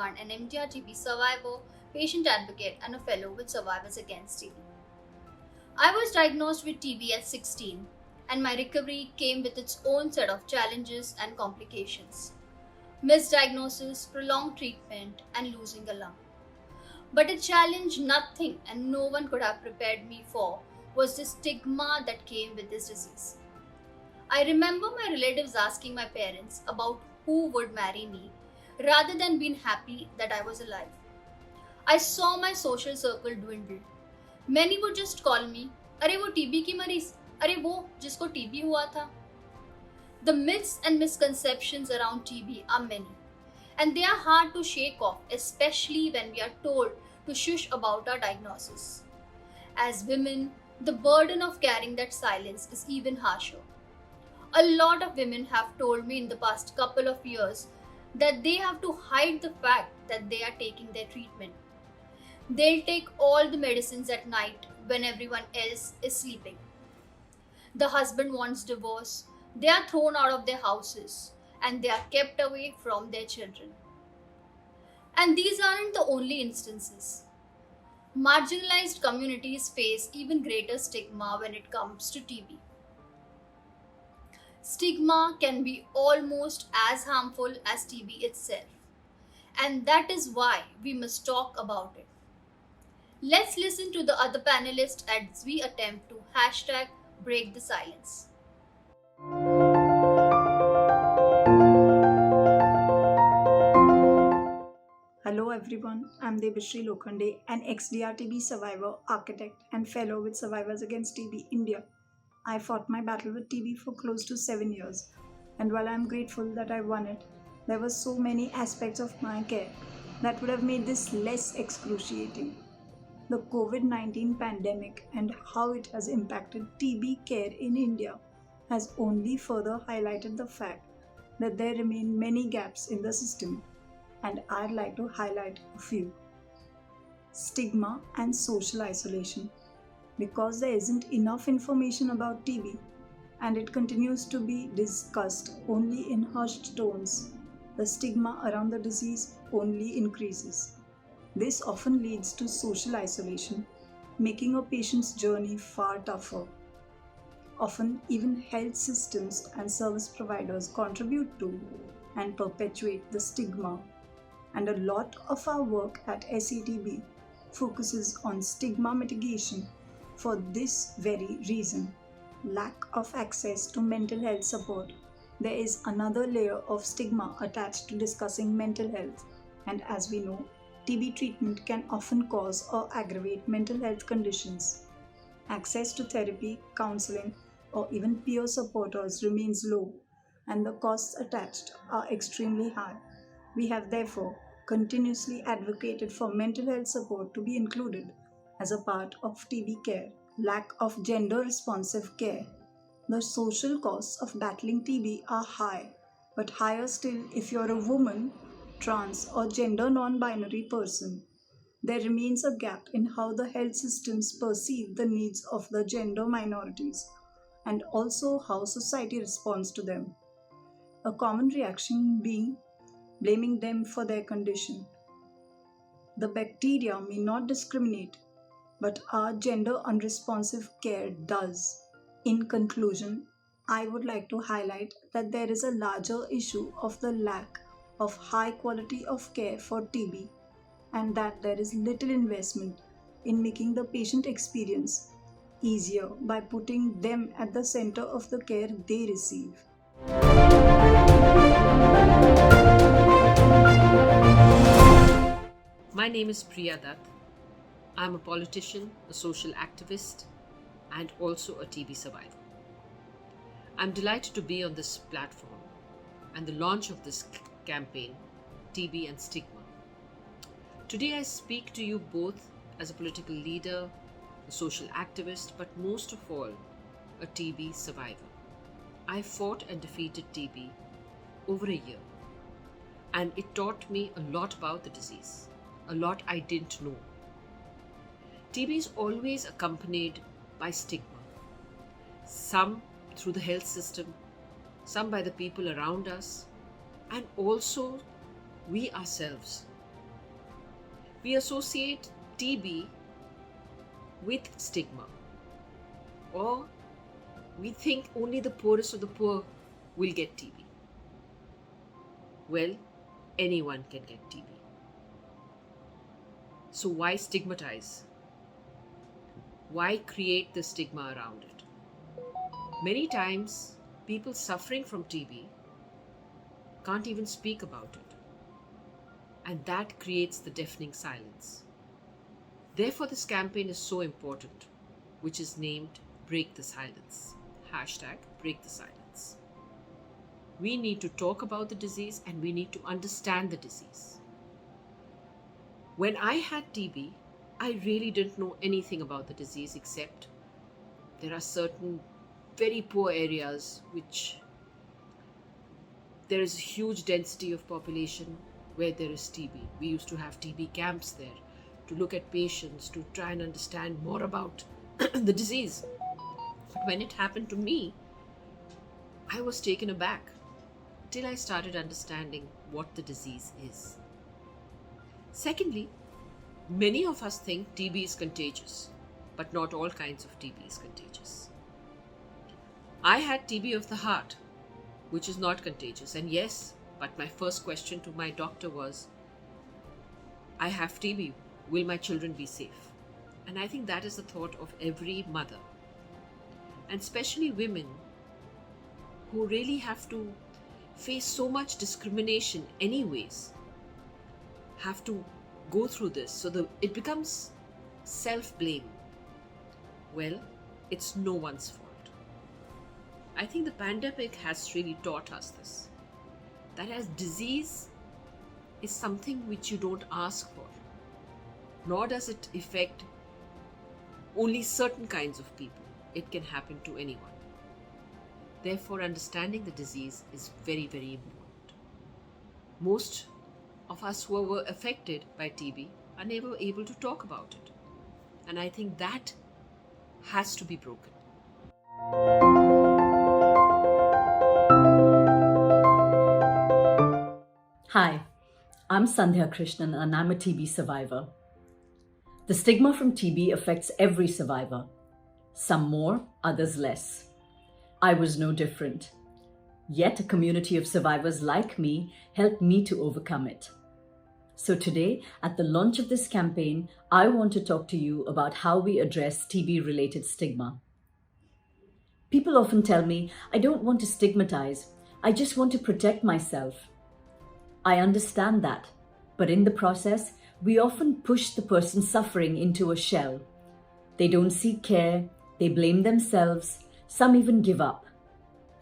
Chavan, an MDR TB survivor, patient advocate, and a fellow with Survivors Against TB. I was diagnosed with TB at 16, and my recovery came with its own set of challenges and complications. Misdiagnosis, prolonged treatment, and losing a lung. But a challenge nothing and no one could have prepared me for was the stigma that came with this disease. I remember my relatives asking my parents about who would marry me rather than being happy that I was alive. I saw my social circle dwindle. Many would just call me, अरे वो TB की मरीज, अरे वो जिसको TB हुआ था. The myths and misconceptions around TB are many, and they are hard to shake off, especially when we are told to shush about our diagnosis. As women, the burden of carrying that silence is even harsher. A lot of women have told me in the past couple of years that they have to hide the fact that they are taking their treatment. They'll take all the medicines at night when everyone else is sleeping. The husband wants divorce, they are thrown out of their houses, and they are kept away from their children. And these aren't the only instances. Marginalized communities face even greater stigma when it comes to TB. Stigma can be almost as harmful as TB itself, and that is why we must talk about it. Let's listen to the other panelists as we attempt to #break the silence. Hello everyone, I'm Debshree Lokhande, an ex-DRTB survivor, architect and fellow with Survivors Against TB India. I fought my battle with TB for close to 7 years, and while I'm grateful that I won it, there were so many aspects of my care that would have made this less excruciating. The COVID-19 pandemic and how it has impacted TB care in India has only further highlighted the fact that there remain many gaps in the system, and I'd like to highlight a few. Stigma and social isolation. Because there isn't enough information about TB and it continues to be discussed only in hushed tones, the stigma around the disease only increases. This often leads to social isolation, making a patient's journey far tougher. Often, even health systems and service providers contribute to and perpetuate the stigma. And a lot of our work at SETB focuses on stigma mitigation for this very reason. Lack of access to mental health support. There is another layer of stigma attached to discussing mental health, and as we know, TB treatment can often cause or aggravate mental health conditions. Access to therapy, counseling, or even peer supporters remains low, and the costs attached are extremely high. We have therefore continuously advocated for mental health support to be included as a part of TB care. Lack of gender responsive care. The social costs of battling TB are high, but higher still if you're a woman, trans, or gender non-binary person. There remains a gap in how the health systems perceive the needs of the gender minorities and also how society responds to them. A common reaction being blaming them for their condition. The bacteria may not discriminate, but our gender unresponsive care does. In conclusion, I would like to highlight that there is a larger issue of the lack of high quality of care for TB, and that there is little investment in making the patient experience easier by putting them at the center of the care they receive. My name is Priya Dutt. I'm a politician, a social activist, and also a TB survivor. I'm delighted to be on this platform and the launch of this campaign, TB and Stigma. Today I speak to you both as a political leader, a social activist, but most of all, a TB survivor. I fought and defeated TB over a year, and it taught me a lot about the disease, a lot I didn't know. TB is always accompanied by stigma, some through the health system, some by the people around us, and also we ourselves we associate TB with stigma, or we think only the poorest of the poor will get TB. Well, anyone can get TB. So why stigmatize? Why create the stigma around it? Many times, people suffering from TB can't even speak about it. And that creates the deafening silence. Therefore, this campaign is so important, which is named Break the Silence. #Break the Silence. We need to talk about the disease and we need to understand the disease. When I had TB, I really didn't know anything about the disease except there are certain very poor areas which there is a huge density of population where there is TB. We used to have TB camps there to look at patients, to try and understand more about the disease. But when it happened to me, I was taken aback till I started understanding what the disease is. Secondly, many of us think TB is contagious, but not all kinds of TB is contagious. I had TB of the heart, which is not contagious, and yes, but my first question to my doctor was, I have TB, will my children be safe? And I think that is the thought of every mother, and especially women who really have to face so much discrimination anyways, have to go through this, so it becomes self-blame. Well, it's no one's fault. I think the pandemic has really taught us this, that as disease is something which you don't ask for, nor does it affect only certain kinds of people. It can happen to anyone. Therefore, understanding the disease is very, very important. Most of us who were affected by TB are never able to talk about it. And I think that has to be broken. Hi, I'm Sandhya Krishnan and I'm a TB survivor. The stigma from TB affects every survivor. Some more, others less. I was no different. Yet a community of survivors like me helped me to overcome it. So today, at the launch of this campaign, I want to talk to you about how we address TB-related stigma. People often tell me, I don't want to stigmatize, I just want to protect myself. I understand that, but in the process, we often push the person suffering into a shell. They don't seek care, they blame themselves, some even give up.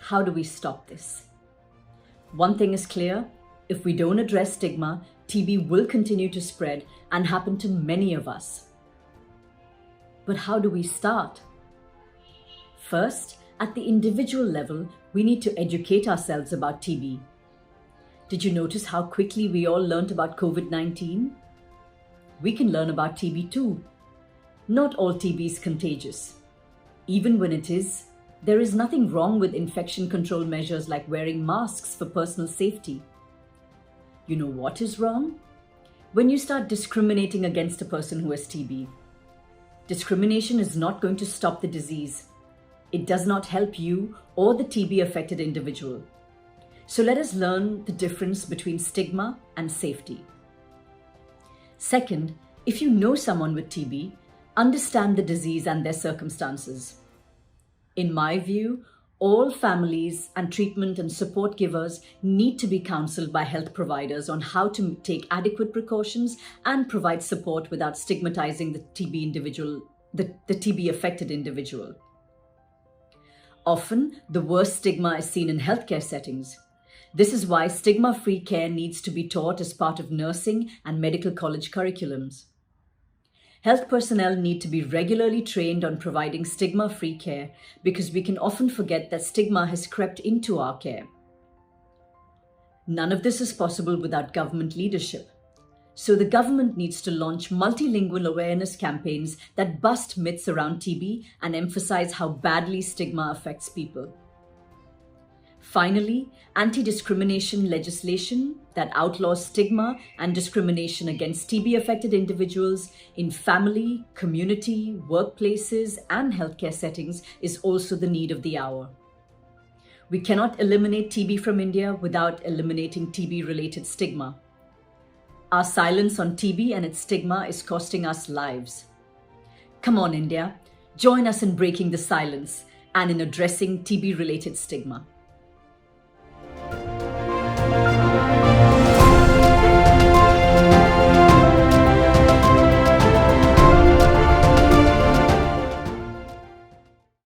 How do we stop this? One thing is clear, if we don't address stigma, TB will continue to spread and happen to many of us. But how do we start? First, at the individual level, we need to educate ourselves about TB. Did you notice how quickly we all learned about COVID-19? We can learn about TB too. Not all TB is contagious. Even when it is, there is nothing wrong with infection control measures like wearing masks for personal safety. You know what is wrong? When you start discriminating against a person who has TB. Discrimination is not going to stop the disease. It does not help you or the TB-affected individual. So let us learn the difference between stigma and safety. Second, if you know someone with TB, understand the disease and their circumstances. In my view, all families and treatment and support givers need to be counseled by health providers on how to take adequate precautions and provide support without stigmatizing the TB-affected individual. Often, the worst stigma is seen in healthcare settings. This is why stigma-free care needs to be taught as part of nursing and medical college curriculums. Health personnel need to be regularly trained on providing stigma-free care because we can often forget that stigma has crept into our care. None of this is possible without government leadership. So the government needs to launch multilingual awareness campaigns that bust myths around TB and emphasize how badly stigma affects people. Finally, anti-discrimination legislation that outlaws stigma and discrimination against TB-affected individuals in family, community, workplaces, and healthcare settings is also the need of the hour. We cannot eliminate TB from India without eliminating TB-related stigma. Our silence on TB and its stigma is costing us lives. Come on, India, join us in breaking the silence and in addressing TB-related stigma.